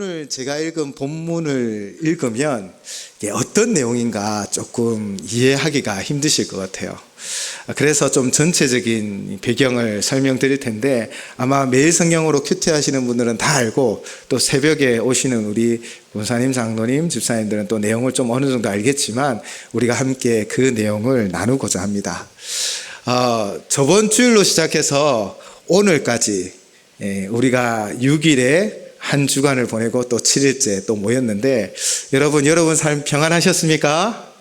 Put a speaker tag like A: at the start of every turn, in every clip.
A: 오늘 제가 읽은 본문을 읽으면 이게 어떤 내용인가 조금 이해하기가 힘드실 것 같아요. 그래서 좀 전체적인 배경을 설명드릴 텐데 아마 매일 성경으로 큐티하시는 분들은 다 알고 또 새벽에 오시는 우리 권사님, 장로님, 집사님들은 또 내용을 좀 어느 정도 알겠지만 우리가 함께 그 내용을 나누고자 합니다. 저번 주일로 시작해서 오늘까지 우리가 6일에 한 주간을 보내고 또 7일째 또 모였는데 여러분 삶 평안하셨습니까?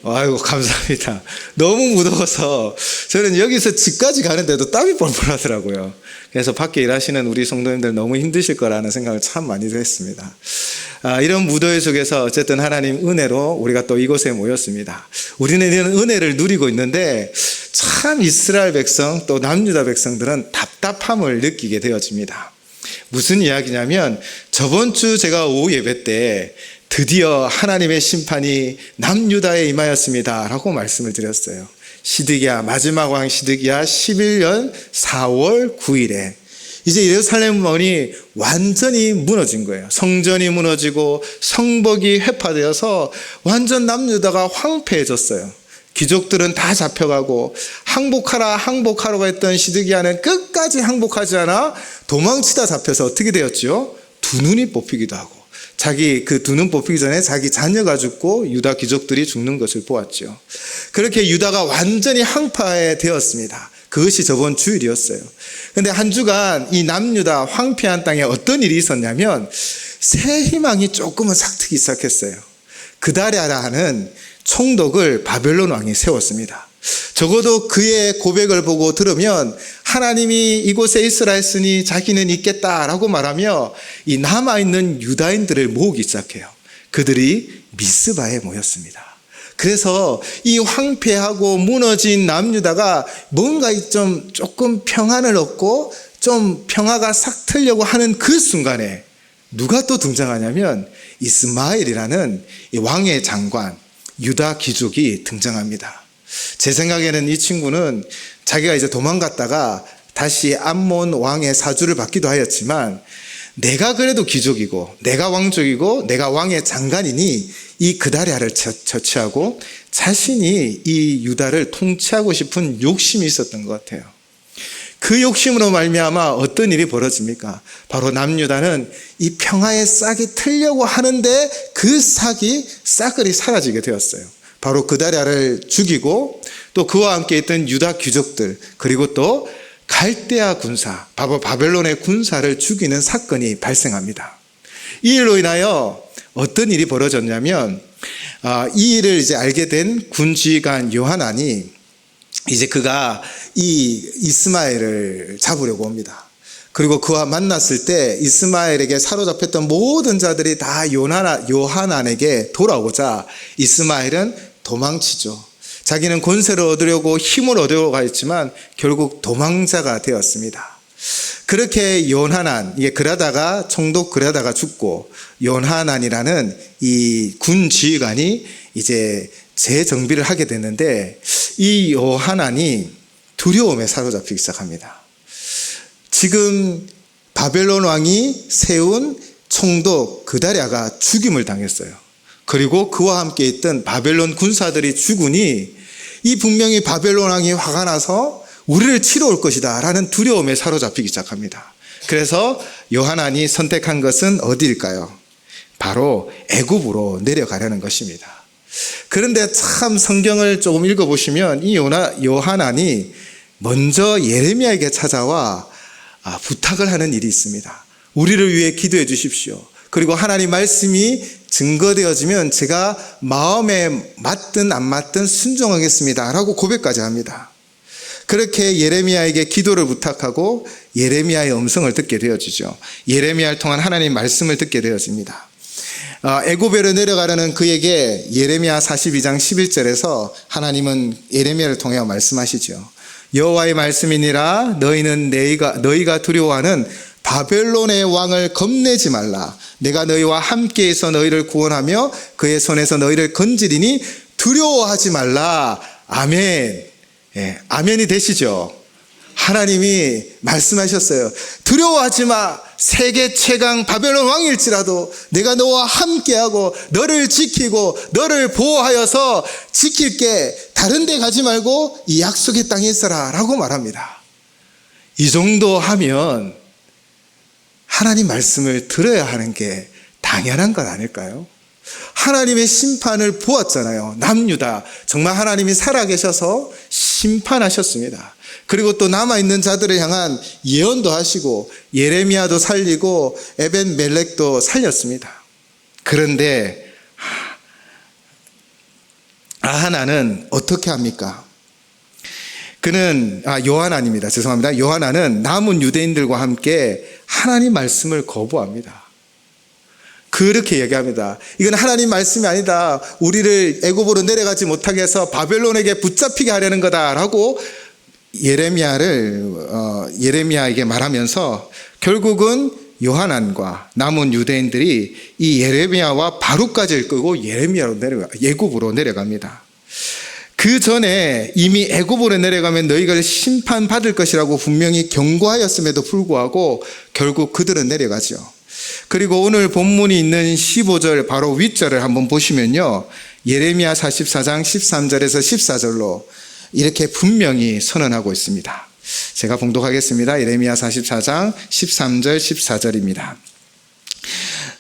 A: 아이고 감사합니다. 너무 무더워서 저는 여기서 집까지 가는데도 땀이 뻘뻘 나더라고요. 그래서 밖에 일하시는 우리 성도님들 너무 힘드실 거라는 생각을 참 많이 했습니다. 이런 무더위 속에서 어쨌든 하나님 은혜로 우리가 또 이곳에 모였습니다. 우리는 이런 은혜를 누리고 있는데 참 이스라엘 백성 또 남유다 백성들은 답답함을 느끼게 되어집니다. 무슨 이야기냐면 저번 주 제가 오후 예배 때 드디어 하나님의 심판이 남유다에 임하였습니다 라고 말씀을 드렸어요. 시드기야, 마지막 왕 시드기야 11년 4월 9일에 이제 예루살렘 문이 완전히 무너진 거예요. 성전이 무너지고 성벽이 회파되어서 완전 남유다가 황폐해졌어요. 귀족들은 다 잡혀가고 항복하라고 했던 시드기야는 끝까지 항복하지 않아 도망치다 잡혀서 어떻게 되었죠? 두 눈이 뽑히기도 하고 자기 그 두 눈 뽑히기 전에 자기 자녀가 죽고 유다 귀족들이 죽는 것을 보았죠. 그렇게 유다가 완전히 항파에 되었습니다. 그것이 저번 주일이었어요. 그런데 한 주간 이 남유다 황폐한 땅에 어떤 일이 있었냐면 새 희망이 조금은 싹트기 시작했어요. 그다랴라 하는 총독을 바벨론 왕이 세웠습니다. 적어도 그의 고백을 보고 들으면 하나님이 이곳에 있으라 했으니 자기는 있겠다라고 말하며 이 남아있는 유다인들을 모으기 시작해요. 그들이 미스바에 모였습니다. 그래서 이 황폐하고 무너진 남유다가 뭔가 조금 평안을 얻고 좀 평화가 싹 트려고 하는 그 순간에 누가 또 등장하냐면 이스마엘이라는 이 왕의 장관 유다 귀족이 등장합니다. 제 생각에는 이 친구는 자기가 이제 도망갔다가 다시 암몬 왕의 사주를 받기도 하였지만 내가 그래도 귀족이고 내가 왕족이고 내가 왕의 장관이니 이 그다랴를 처치하고 자신이 이 유다를 통치하고 싶은 욕심이 있었던 것 같아요. 그 욕심으로 말미암아 어떤 일이 벌어집니까? 바로 남유다는 이 평화의 싹이 틀려고 하는데 그 싹이 사라지게 되었어요. 바로 그다랴를 죽이고 또 그와 함께 있던 유다 귀족들 그리고 또 갈대아 군사 바로 바벨론의 군사를 죽이는 사건이 발생합니다. 이 일로 인하여 어떤 일이 벌어졌냐면 이 일을 이제 알게 된 군지휘관 요하난이 이제 그가 이 이스마엘을 잡으려고 옵니다. 그리고 그와 만났을 때 이스마엘에게 사로잡혔던 모든 자들이 다 요하난에게 돌아오자 이스마엘은 도망치죠. 자기는 권세를 얻으려고 힘을 얻으려고 했지만 결국 도망자가 되었습니다. 그렇게 요하난, 그라다가 총독 그라다가 죽고 요하난이라는 이 군 지휘관이 이제 재정비를 하게 됐는데 이 요하난이 두려움에 사로잡히기 시작합니다. 지금 바벨론 왕이 세운 총독 그다랴가 죽임을 당했어요. 그리고 그와 함께 있던 바벨론 군사들이 죽으니 이 분명히 바벨론 왕이 화가 나서 우리를 치러 올 것이다 라는 두려움에 사로잡히기 시작합니다. 그래서 요하난이 선택한 것은 어디일까요? 바로 애굽으로 내려가려는 것입니다. 그런데 참 성경을 조금 읽어보시면 이 요하난이 먼저 예레미야에게 찾아와 부탁을 하는 일이 있습니다. 우리를 위해 기도해 주십시오. 그리고 하나님 말씀이 증거되어지면 제가 마음에 맞든 안 맞든 순종하겠습니다 라고 고백까지 합니다. 그렇게 예레미야에게 기도를 부탁하고 예레미야의 음성을 듣게 되어지죠. 예레미야를 통한 하나님 말씀을 듣게 되어집니다. 애굽으로 내려가려는 그에게 예레미야 42장 11절에서 하나님은 예레미야를 통해 말씀하시죠. 여호와의 말씀이니라 너희가 두려워하는 바벨론의 왕을 겁내지 말라. 내가 너희와 함께해서 너희를 구원하며 그의 손에서 너희를 건지리니 두려워하지 말라. 아멘. 아멘이 되시죠? 하나님이 말씀하셨어요. 두려워하지 마. 세계 최강 바벨론 왕일지라도 내가 너와 함께하고 너를 지키고 너를 보호하여서 지킬게. 다른 데 가지 말고 이 약속의 땅에 있어라 라고 말합니다. 이 정도 하면 하나님 말씀을 들어야 하는 게 당연한 것 아닐까요? 하나님의 심판을 보았잖아요. 남유다. 정말 하나님이 살아계셔서 심판하셨습니다. 그리고 또 남아있는 자들을 향한 예언도 하시고 예레미야도 살리고 에벤멜렉도 살렸습니다. 그런데 아하나는 어떻게 합니까? 그는 요하나입니다. 죄송합니다. 요하나는 남은 유대인들과 함께 하나님 말씀을 거부합니다. 그렇게 얘기합니다. 이건 하나님 말씀이 아니다. 우리를 애굽으로 내려가지 못하게 해서 바벨론에게 붙잡히게 하려는 거다라고 예레미야에게 말하면서 결국은 요하난과 남은 유대인들이 이 예레미야와 바룩까지 끌고 애굽으로 내려갑니다. 그 전에 이미 애굽으로 내려가면 너희가 심판받을 것이라고 분명히 경고하였음에도 불구하고 결국 그들은 내려가죠. 그리고 오늘 본문이 있는 15절 바로 윗절을 한번 보시면요. 예레미야 44장 13절에서 14절로 이렇게 분명히 선언하고 있습니다. 제가 봉독하겠습니다. 예레미야 44장 13절 14절입니다.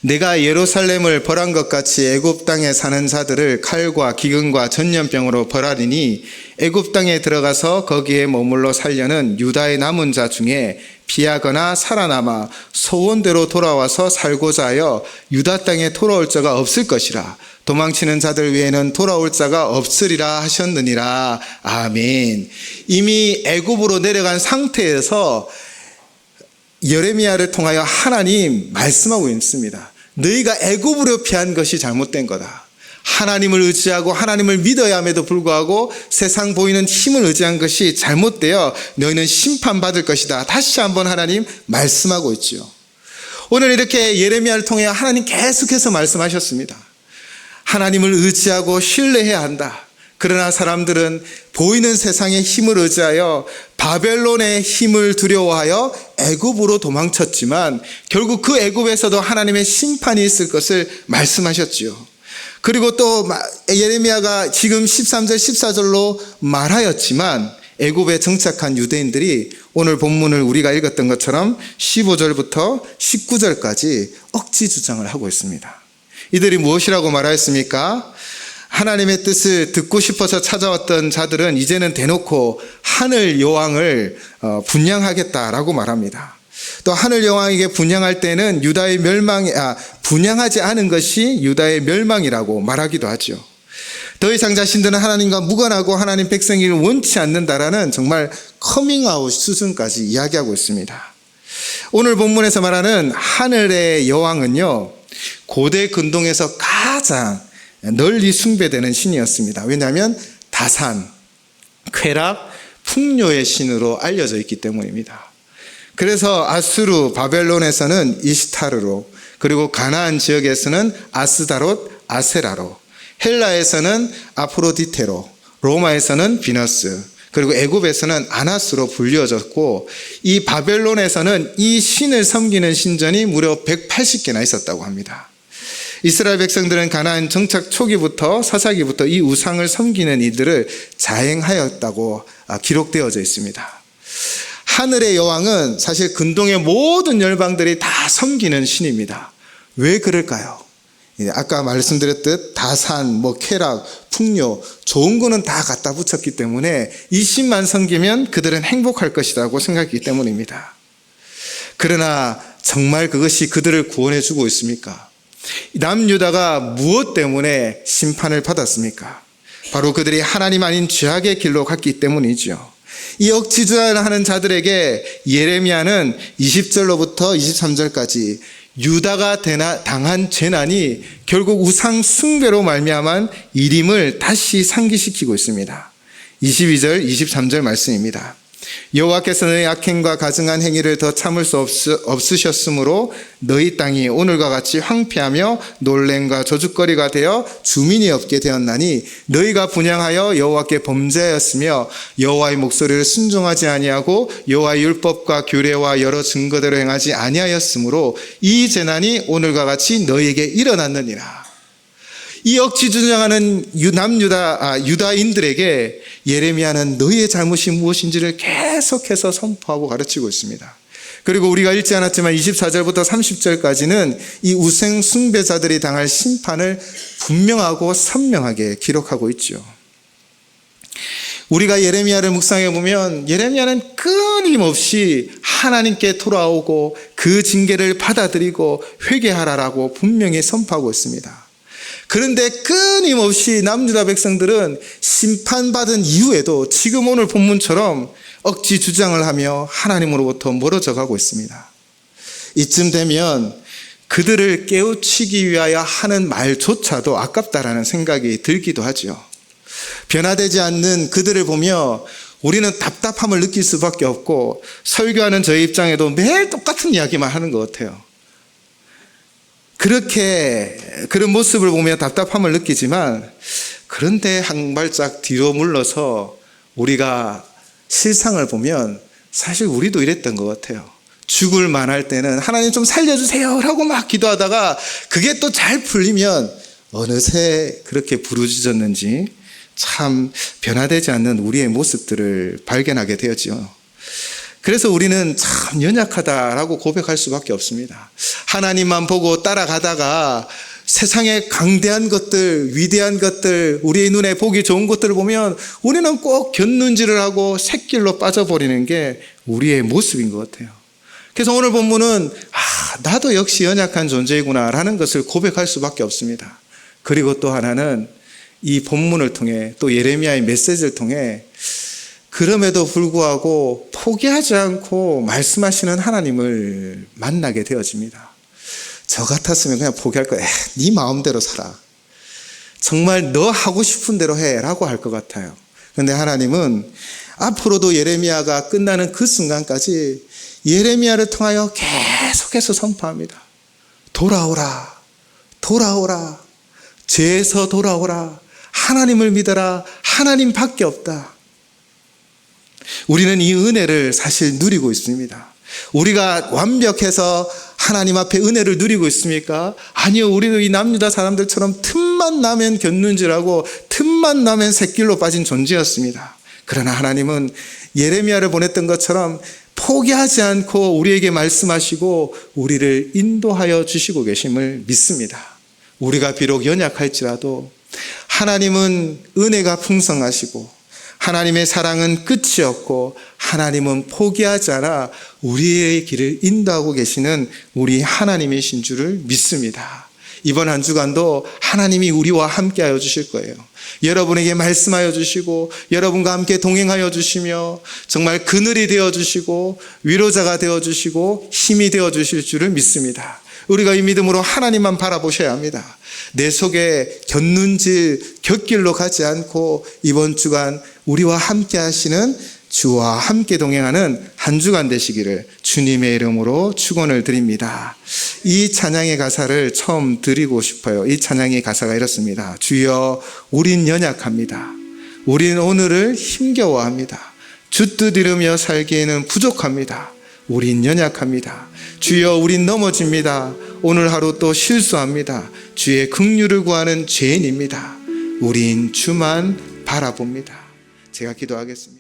A: 내가 예루살렘을 벌한 것 같이 애굽 땅에 사는 자들을 칼과 기근과 전염병으로 벌하리니 애굽 땅에 들어가서 거기에 머물러 살려는 유다의 남은 자 중에 피하거나 살아남아 소원대로 돌아와서 살고자 하여 유다 땅에 돌아올 자가 없을 것이라. 도망치는 자들 외에는 돌아올 자가 없으리라 하셨느니라. 아멘. 이미 애굽으로 내려간 상태에서 예레미야를 통하여 하나님 말씀하고 있습니다. 너희가 애굽으로 피한 것이 잘못된 거다. 하나님을 의지하고 하나님을 믿어야 함에도 불구하고 세상 보이는 힘을 의지한 것이 잘못되어 너희는 심판받을 것이다. 다시 한번 하나님 말씀하고 있지요. 오늘 이렇게 예레미야를 통해 하나님 계속해서 말씀하셨습니다. 하나님을 의지하고 신뢰해야 한다. 그러나 사람들은 보이는 세상의 힘을 의지하여 바벨론의 힘을 두려워하여 애굽으로 도망쳤지만 결국 그 애굽에서도 하나님의 심판이 있을 것을 말씀하셨지요. 그리고 또 예레미야가 지금 13절 14절로 말하였지만 애굽에 정착한 유대인들이 오늘 본문을 우리가 읽었던 것처럼 15절부터 19절까지 억지 주장을 하고 있습니다. 이들이 무엇이라고 말하였습니까? 하나님의 뜻을 듣고 싶어서 찾아왔던 자들은 이제는 대놓고 하늘 여왕을 분양하겠다라고 말합니다. 또 하늘 여왕에게 분양할 때는 분양하지 않은 것이 유다의 멸망이라고 말하기도 하죠. 더 이상 자신들은 하나님과 무관하고 하나님 백성이를 원치 않는다라는 정말 커밍아웃 수준까지 이야기하고 있습니다. 오늘 본문에서 말하는 하늘의 여왕은요, 고대 근동에서 가장 널리 숭배되는 신이었습니다. 왜냐하면 다산, 쾌락, 풍요의 신으로 알려져 있기 때문입니다. 그래서 아수르, 바벨론에서는 이시타르로, 그리고 가나안 지역에서는 아스다롯, 아세라로, 헬라에서는 아프로디테로, 로마에서는 비너스, 그리고 애굽에서는 아나스로 불리어졌고, 이 바벨론에서는 이 신을 섬기는 신전이 무려 180개나 있었다고 합니다. 이스라엘 백성들은 가나안 정착 초기부터 사사기부터 이 우상을 섬기는 이들을 자행하였다고 기록되어져 있습니다. 하늘의 여왕은 사실 근동의 모든 열방들이 다 섬기는 신입니다. 왜 그럴까요? 아까 말씀드렸듯 다산, 쾌락, 풍요, 좋은 거는 다 갖다 붙였기 때문에 이 신만 섬기면 그들은 행복할 것이라고 생각했기 때문입니다. 그러나 정말 그것이 그들을 구원해 주고 있습니까? 남유다가 무엇 때문에 심판을 받았습니까? 바로 그들이 하나님 아닌 죄악의 길로 갔기 때문이죠. 이 억지주장하는 자들에게 예레미야는 20절로부터 23절까지 유다가 당한 재난이 결국 우상 숭배로 말미암은 일임을 다시 상기시키고 있습니다. 22절, 23절 말씀입니다. 여호와께서 너희 악행과 가증한 행위를 더 참을 수 없으셨으므로 너희 땅이 오늘과 같이 황폐하며 놀램과 저주거리가 되어 주민이 없게 되었나니 너희가 분향하여 여호와께 범죄하였으며 여호와의 목소리를 순종하지 아니하고 여호와의 율법과 규례와 여러 증거대로 행하지 아니하였으므로 이 재난이 오늘과 같이 너희에게 일어났느니라. 이 억지 주장하는 유다인들에게 예레미야는 너희의 잘못이 무엇인지를 계속해서 선포하고 가르치고 있습니다. 그리고 우리가 읽지 않았지만 24절부터 30절까지는 이 우상 숭배자들이 당할 심판을 분명하고 선명하게 기록하고 있죠. 우리가 예레미야를 묵상해 보면 예레미야는 끊임없이 하나님께 돌아오고 그 징계를 받아들이고 회개하라라고 분명히 선포하고 있습니다. 그런데 끊임없이 남유다 백성들은 심판받은 이후에도 지금 오늘 본문처럼 억지 주장을 하며 하나님으로부터 멀어져 가고 있습니다. 이쯤 되면 그들을 깨우치기 위하여 하는 말조차도 아깝다라는 생각이 들기도 하죠. 변화되지 않는 그들을 보며 우리는 답답함을 느낄 수밖에 없고 설교하는 저희 입장에도 매일 똑같은 이야기만 하는 것 같아요. 그런 모습을 보며 답답함을 느끼지만 그런데 한 발짝 뒤로 물러서 우리가 실상을 보면 사실 우리도 이랬던 것 같아요. 죽을 만할 때는 하나님 좀 살려주세요 라고 막 기도하다가 그게 또 잘 풀리면 어느새 그렇게 부르짖었는지 참 변화되지 않는 우리의 모습들을 발견하게 되었지요. 그래서 우리는 참 연약하다라고 고백할 수밖에 없습니다. 하나님만 보고 따라가다가 세상의 강대한 것들, 위대한 것들, 우리의 눈에 보기 좋은 것들을 보면 우리는 꼭 곁눈질을 하고 샛길로 빠져버리는 게 우리의 모습인 것 같아요. 그래서 오늘 본문은 나도 역시 연약한 존재이구나 라는 것을 고백할 수밖에 없습니다. 그리고 또 하나는 이 본문을 통해 또 예레미야의 메시지를 통해 그럼에도 불구하고 포기하지 않고 말씀하시는 하나님을 만나게 되어집니다. 저 같았으면 그냥 포기할 거야. 네 마음대로 살아. 정말 너 하고 싶은 대로 해 라고 할 것 같아요. 그런데 하나님은 앞으로도 예레미야가 끝나는 그 순간까지 예레미야를 통하여 계속해서 선포합니다. 돌아오라. 돌아오라. 죄에서 돌아오라. 하나님을 믿어라. 하나님밖에 없다. 우리는 이 은혜를 사실 누리고 있습니다. 우리가 완벽해서 하나님 앞에 은혜를 누리고 있습니까? 아니요. 우리도 이 남유다 사람들처럼 틈만 나면 곁눈질하고 틈만 나면 샛길로 빠진 존재였습니다. 그러나 하나님은 예레미야를 보냈던 것처럼 포기하지 않고 우리에게 말씀하시고 우리를 인도하여 주시고 계심을 믿습니다. 우리가 비록 연약할지라도 하나님은 은혜가 풍성하시고 하나님의 사랑은 끝이 없고 하나님은 포기하지 않아 우리의 길을 인도하고 계시는 우리 하나님이신 줄을 믿습니다. 이번 한 주간도 하나님이 우리와 함께하여 주실 거예요. 여러분에게 말씀하여 주시고 여러분과 함께 동행하여 주시며 정말 그늘이 되어 주시고 위로자가 되어 주시고 힘이 되어 주실 줄을 믿습니다. 우리가 이 믿음으로 하나님만 바라보셔야 합니다. 내 속에 곁눈질, 곁길로 가지 않고 이번 주간 우리와 함께 하시는 주와 함께 동행하는 한 주간 되시기를 주님의 이름으로 축원을 드립니다. 이 찬양의 가사를 처음 드리고 싶어요. 이 찬양의 가사가 이렇습니다. 주여 우린 연약합니다. 우린 오늘을 힘겨워합니다. 주 뜻 이루며 살기에는 부족합니다. 우린 연약합니다. 주여 우린 넘어집니다. 오늘 하루 또 실수합니다. 주의 긍휼을 구하는 죄인입니다. 우린 주만 바라봅니다. 제가 기도하겠습니다.